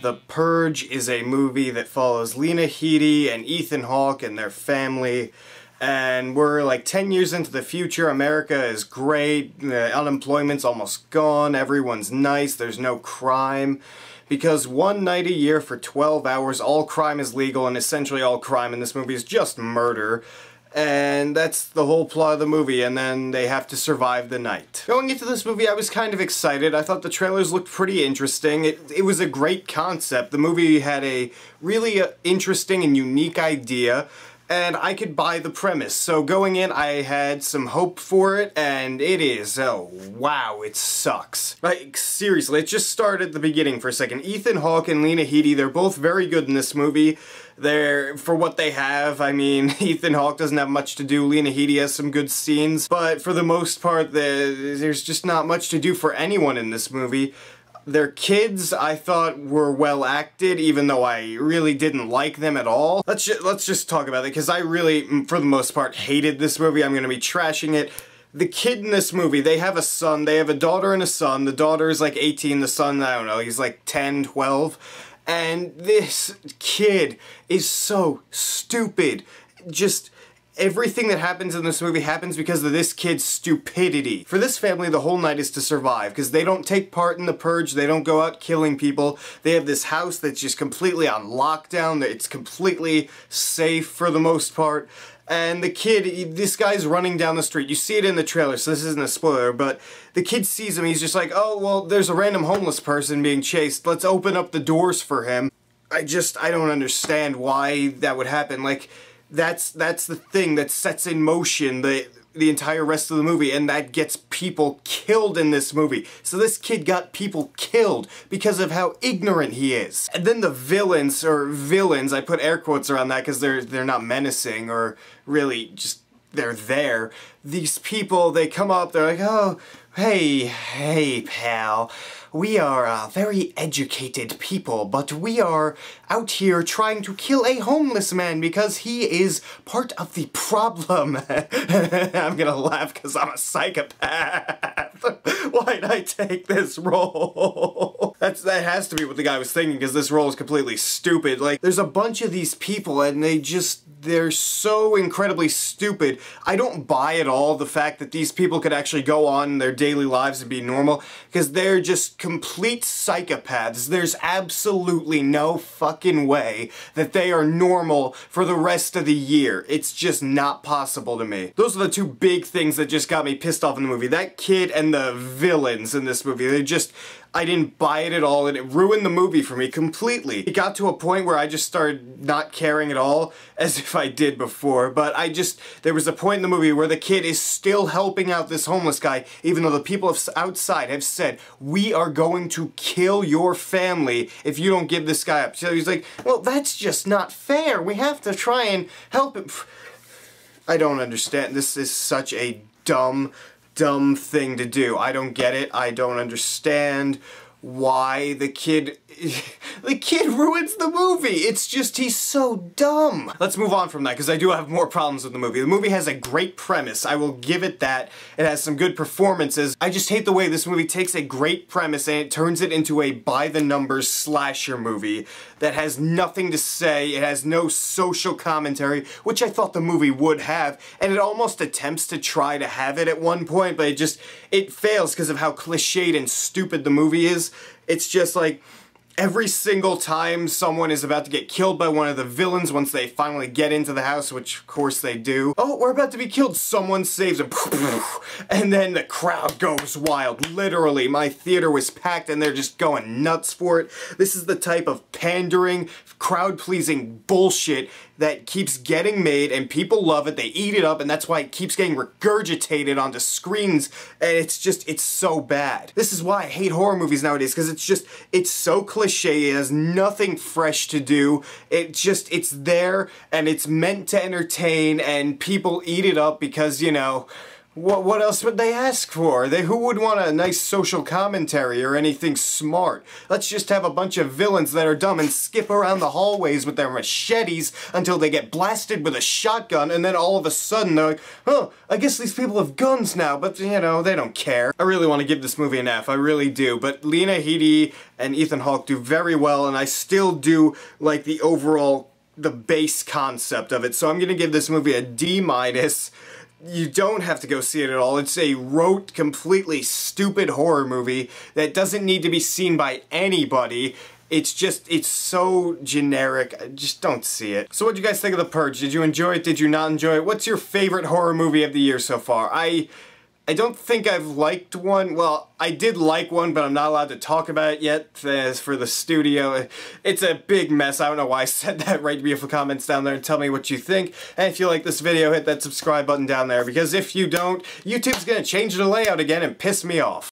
The Purge is a movie that follows Lena Headey and Ethan Hawke and their family. And we're like 10 years into the future. America is great. The unemployment's almost gone. Everyone's nice. There's no crime. Because one night a year for 12 hours, all crime is legal, and essentially all crime in this movie is just murder. And that's the whole plot of the movie, and then they have to survive the night. Going into this movie, I was kind of excited. I thought the trailers looked pretty interesting. It was a great concept. The movie had a really interesting and unique idea, and I could buy the premise. So going in, I had some hope for it, and it is, oh wow, it sucks. Like, seriously, it just started at the beginning for a second. Ethan Hawke and Lena Headey, they're both very good in this movie. For what they have, I mean, Ethan Hawke doesn't have much to do, Lena Headey has some good scenes, but for the most part, there's just not much to do for anyone in this movie. Their kids, I thought, were well acted, even though I really didn't like them at all. Let's just talk about it, because I really, for the most part, hated this movie. I'm gonna be trashing it. The kid in this movie, they have a son, they have a daughter and a son. The daughter is like 18, the son, I don't know, he's like 10, 12. And this kid is so stupid. Just everything that happens in this movie happens because of this kid's stupidity. For this family, the whole night is to survive, because they don't take part in the Purge, they don't go out killing people. They have this house that's just completely on lockdown, it's completely safe for the most part. And the kid, this guy's running down the street. You see it in the trailer, so this isn't a spoiler, but the kid sees him, he's just like, oh, well, there's a random homeless person being chased, let's open up the doors for him. I don't understand why that would happen. Like, that's the thing that sets in motion the entire rest of the movie, and that gets people killed in this movie. So this kid got people killed because of how ignorant he is. And then the villains, I put air quotes around that because they're not menacing or really just, they're there. These people, they come up, they're like, oh, hey pal, we are very educated people, but we are out here trying to kill a homeless man because he is part of the problem. I'm gonna laugh because I'm a psychopath. Why'd I take this role? That has to be what the guy was thinking, because this role is completely stupid. Like, there's a bunch of these people and they're so incredibly stupid. I don't buy at all the fact that these people could actually go on their daily lives and be normal, because they're just complete psychopaths. There's absolutely no fucking way that they are normal for the rest of the year. It's just not possible to me. Those are the two big things that just got me pissed off in the movie. That kid and the villains in this movie. I didn't buy it at all, and it ruined the movie for me completely. It got to a point where I just started not caring at all, as if I did before, but there was a point in the movie where the kid is still helping out this homeless guy, even though the people outside have said, we are going to kill your family if you don't give this guy up. So he's like, well, that's just not fair. We have to try and help him. I don't understand. This is such a dumb thing to do. I don't get it. I don't understand why the kid ruins the movie. It's just, he's so dumb. Let's move on from that, because I do have more problems with the movie. The movie has a great premise. I will give it that. It has some good performances. I just hate the way this movie takes a great premise and it turns it into a by-the-numbers slasher movie that has nothing to say. It has no social commentary, which I thought the movie would have, and it almost attempts to try to have it at one point, but it fails because of how cliched and stupid the movie is. It's just like, every single time someone is about to get killed by one of the villains, once they finally get into the house, which of course they do, oh, we're about to be killed, someone saves them, and then the crowd goes wild. Literally, my theater was packed and they're just going nuts for it. This is the type of pandering, crowd-pleasing bullshit that keeps getting made, and people love it, they eat it up, and that's why it keeps getting regurgitated onto screens, and it's so bad. This is why I hate horror movies nowadays, because it's so cliche, it has nothing fresh to do, it's there, and it's meant to entertain, and people eat it up because, you know, What else would they ask for? Who would want a nice social commentary or anything smart? Let's just have a bunch of villains that are dumb and skip around the hallways with their machetes until they get blasted with a shotgun, and then all of a sudden they're like, oh, I guess these people have guns now, but you know, they don't care. I really want to give this movie an F, I really do, but Lena Headey and Ethan Hawke do very well, and I still do like the base concept of it, so I'm gonna give this movie a D-. You don't have to go see it at all. It's a rote, completely stupid horror movie that doesn't need to be seen by anybody. It's so generic. Just don't see it. So what do you guys think of The Purge? Did you enjoy it? Did you not enjoy it? What's your favorite horror movie of the year so far? I don't think I've liked one. Well, I did like one, but I'm not allowed to talk about it yet as for the studio. It's a big mess. I don't know why I said that. Write me a few comments down there and tell me what you think. And if you like this video, hit that subscribe button down there, because if you don't, YouTube's gonna change the layout again and piss me off.